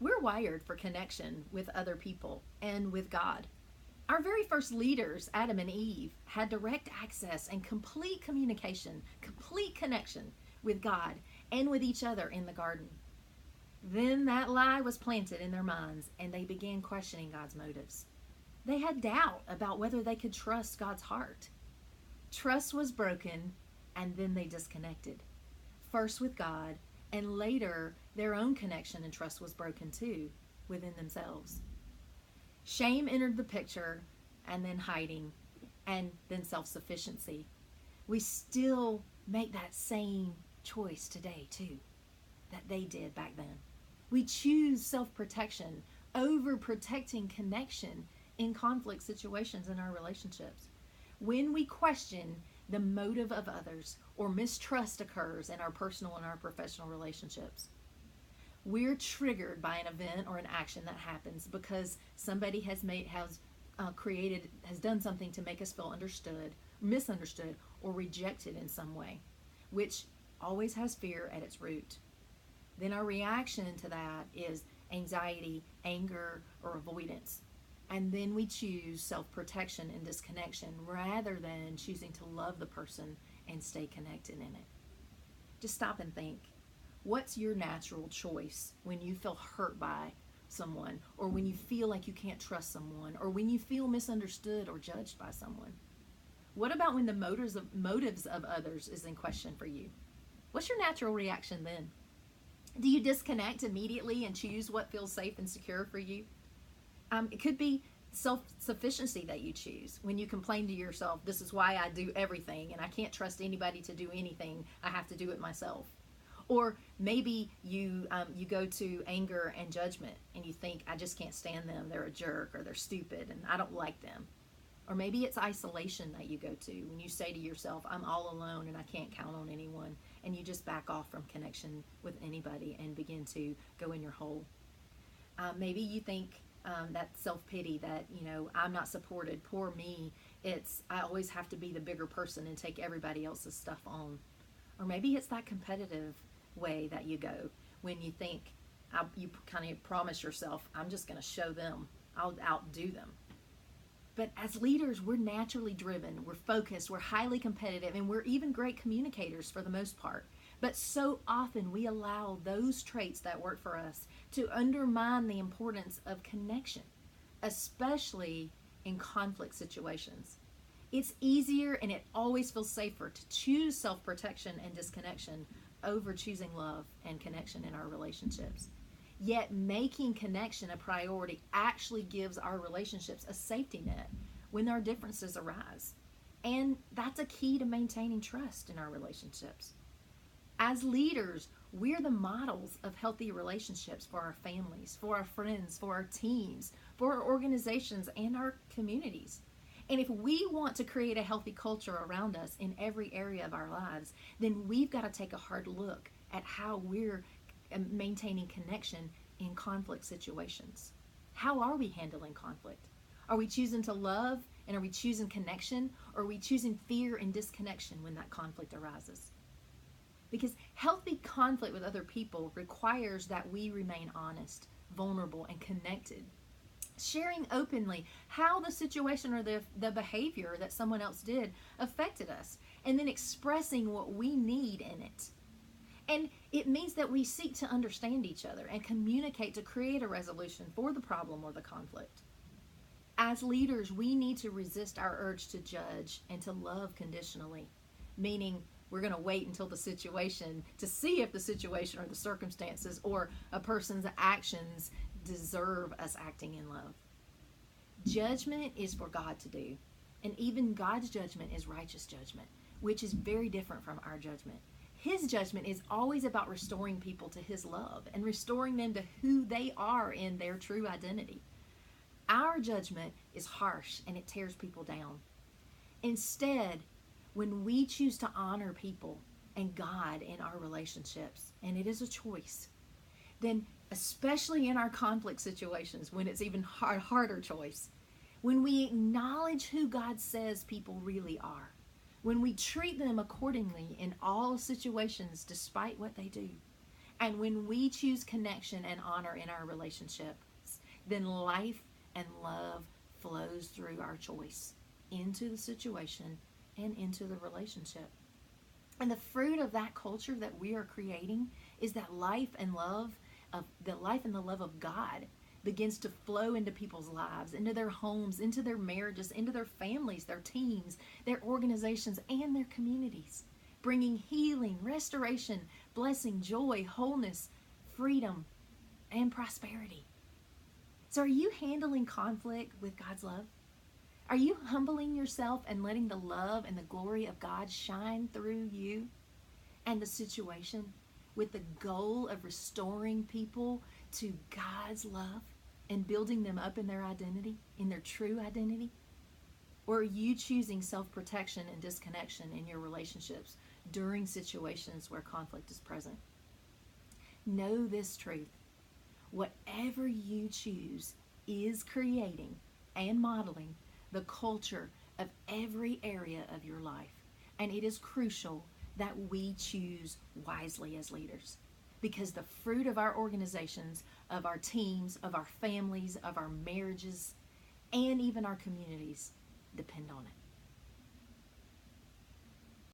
We're wired for connection with other people and with God. Our very first leaders, Adam and Eve, had direct access and complete communication, complete connection with God and with each other in the garden. Then that lie was planted in their minds and they began questioning God's motives. They had doubt about whether they could trust God's heart. Trust was broken and then they disconnected. First with God, and later their own connection and trust was broken too within themselves. Shame entered the picture, and then hiding, and then self sufficiency. We still make that same choice today too that they did back then. We choose self protection over protecting connection in conflict situations in our relationships. When we question the motive of others or mistrust occurs in our personal and our professional relationships, we're triggered by an event or an action that happens because somebody has done something to make us feel understood, misunderstood, or rejected in some way, which always has fear at its root. Then our reaction to that is anxiety, anger, or avoidance. And then we choose self-protection and disconnection rather than choosing to love the person and stay connected in it. Just stop and think. What's your natural choice when you feel hurt by someone, or when you feel like you can't trust someone, or when you feel misunderstood or judged by someone? What about when the motives of others is in question for you? What's your natural reaction then? Do you disconnect immediately and choose what feels safe and secure for you? It could be self-sufficiency that you choose when you complain to yourself, this is why I do everything and I can't trust anybody to do anything. I have to do it myself. Or maybe you go to anger and judgment and you think, I just can't stand them. They're a jerk or they're stupid and I don't like them. Or maybe it's isolation that you go to when you say to yourself, I'm all alone and I can't count on anyone. And you just back off from connection with anybody and begin to go in your hole. Maybe you think that self-pity that, I'm not supported, poor me. I always have to be the bigger person and take everybody else's stuff on. Or maybe it's that competitive way that you go when you think, you kind of promise yourself, I'm just going to show them, I'll outdo them. But as leaders, we're naturally driven, we're focused, we're highly competitive, and we're even great communicators for the most part. But so often we allow those traits that work for us to undermine the importance of connection, especially in conflict situations. It's easier and it always feels safer to choose self-protection and disconnection over choosing love and connection in our relationships. Yet making connection a priority actually gives our relationships a safety net when our differences arise. And that's a key to maintaining trust in our relationships. As leaders, we're the models of healthy relationships for our families, for our friends, for our teams, for our organizations, and our communities. And if we want to create a healthy culture around us in every area of our lives, then we've got to take a hard look at how we're maintaining connection in conflict situations. How are we handling conflict? Are we choosing to love and are we choosing connection, or are we choosing fear and disconnection when that conflict arises? Because healthy conflict with other people requires that we remain honest, vulnerable, and connected. Sharing openly how the situation or the behavior that someone else did affected us, and then expressing what we need in it. And it means that we seek to understand each other and communicate to create a resolution for the problem or the conflict. As leaders, we need to resist our urge to judge and to love conditionally, meaning we're going to wait until the situation to see if the situation or the circumstances or a person's actions deserve us acting in love. Judgment is for God to do, and even God's judgment is righteous judgment, which is very different from our judgment. His judgment is always about restoring people to His love and restoring them to who they are in their true identity. Our judgment is harsh and it tears people down. Instead, when we choose to honor people and God in our relationships, and it is a choice, then especially in our conflict situations, when it's even harder choice, when we acknowledge who God says people really are, when we treat them accordingly in all situations despite what they do, And when we choose connection and honor in our relationships, then life and love flows through our choice into the situation and into the relationship. And the fruit of that culture that we are creating is that life and love of the life and the love of God begins to flow into people's lives, into their homes, into their marriages, into their families, their teams, their organizations, and their communities, bringing healing, restoration, blessing, joy, wholeness, freedom, and prosperity. So, are you handling conflict with God's love? Are you humbling yourself and letting the love and the glory of God shine through you and the situation with the goal of restoring people to God's love and building them up in their identity, in their true identity? Or are you choosing self-protection and disconnection in your relationships during situations where conflict is present? Know this truth. Whatever you choose is creating and modeling the culture of every area of your life. And it is crucial that we choose wisely as leaders, because the fruit of our organizations, of our teams, of our families, of our marriages, and even our communities depend on it.